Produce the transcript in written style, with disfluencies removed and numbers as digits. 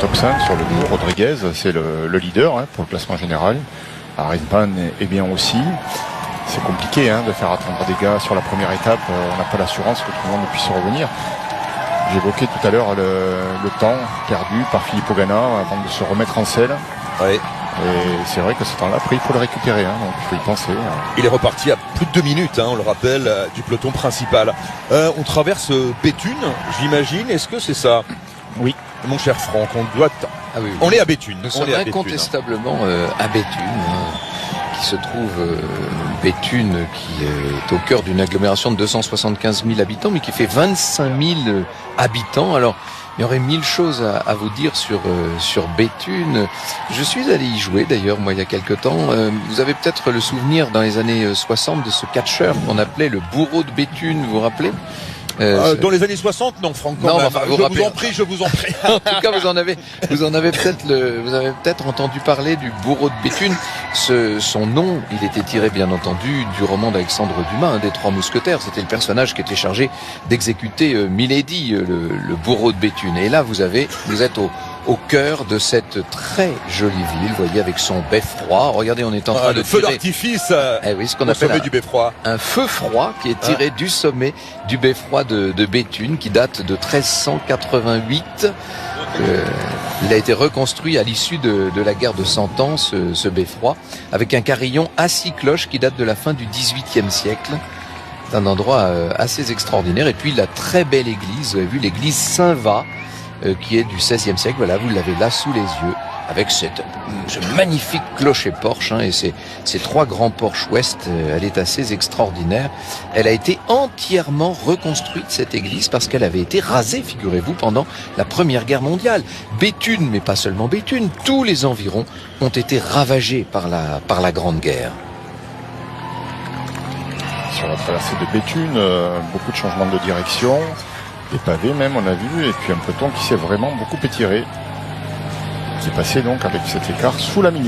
top 5 sur le coup. Rodriguez, c'est le leader hein, pour le classement général. Arenpan est bien aussi. C'est compliqué de faire attendre des gars sur la première étape. On n'a pas l'assurance que tout le monde puisse revenir. J'évoquais tout à l'heure le temps perdu par Filippo Ganna avant de se remettre en selle. Ouais. Et c'est vrai que ce temps-là, après, il faut le récupérer, donc il faut y penser. Il est reparti à plus de 2 minutes, on le rappelle, du peloton principal. On traverse Béthune, j'imagine. Est-ce que c'est ça? Oui. Mon cher Franck, Oui. On est à Béthune. Nous sommes incontestablement à Béthune, qui se trouve Béthune, qui est au cœur d'une agglomération de 275 000 habitants, mais qui fait 25 000 habitants. Alors, il y aurait 1000 choses à vous dire sur Béthune. Je suis allé y jouer d'ailleurs, moi, il y a quelque temps. Vous avez peut-être le souvenir dans les années 60 de ce catcheur qu'on appelait le bourreau de Béthune, vous vous rappelez? Dans les années 60, non, Franck. Non, même. enfin, je vous en prie. En tout cas, vous avez peut-être entendu parler du bourreau de Béthune. Son nom, il était tiré, bien entendu, du roman d'Alexandre Dumas, un des Trois Mousquetaires. C'était le personnage qui était chargé d'exécuter Milady, le bourreau de Béthune. Et là, vous êtes au cœur de cette très jolie ville, vous voyez, avec son beffroi. Regardez, on est en train de feu tirer d'artifice ce qu'on au appelle sommet du beffroi. un feu froid qui est tiré du sommet du beffroi de Béthune, qui date de 1388. Il a été reconstruit à l'issue de la guerre de Cent Ans, ce beffroi, avec un carillon à 6 cloches qui date de la fin du XVIIIe siècle. C'est un endroit assez extraordinaire. Et puis la très belle église, vous avez vu l'église Saint-Va, qui est du XVIe siècle. Voilà, vous l'avez là sous les yeux, avec ce magnifique clocher-porche, et ces 3 grands porches ouest. Elle est assez extraordinaire. Elle a été entièrement reconstruite, cette église, parce qu'elle avait été rasée, figurez-vous, pendant la Première Guerre mondiale. Béthune, mais pas seulement Béthune, tous les environs ont été ravagés par la Grande Guerre. Sur la traversée de Béthune, beaucoup de changements de direction. Des pavés même, on a vu, et puis un peloton qui s'est vraiment beaucoup étiré, qui est passé donc avec cet écart sous la minute.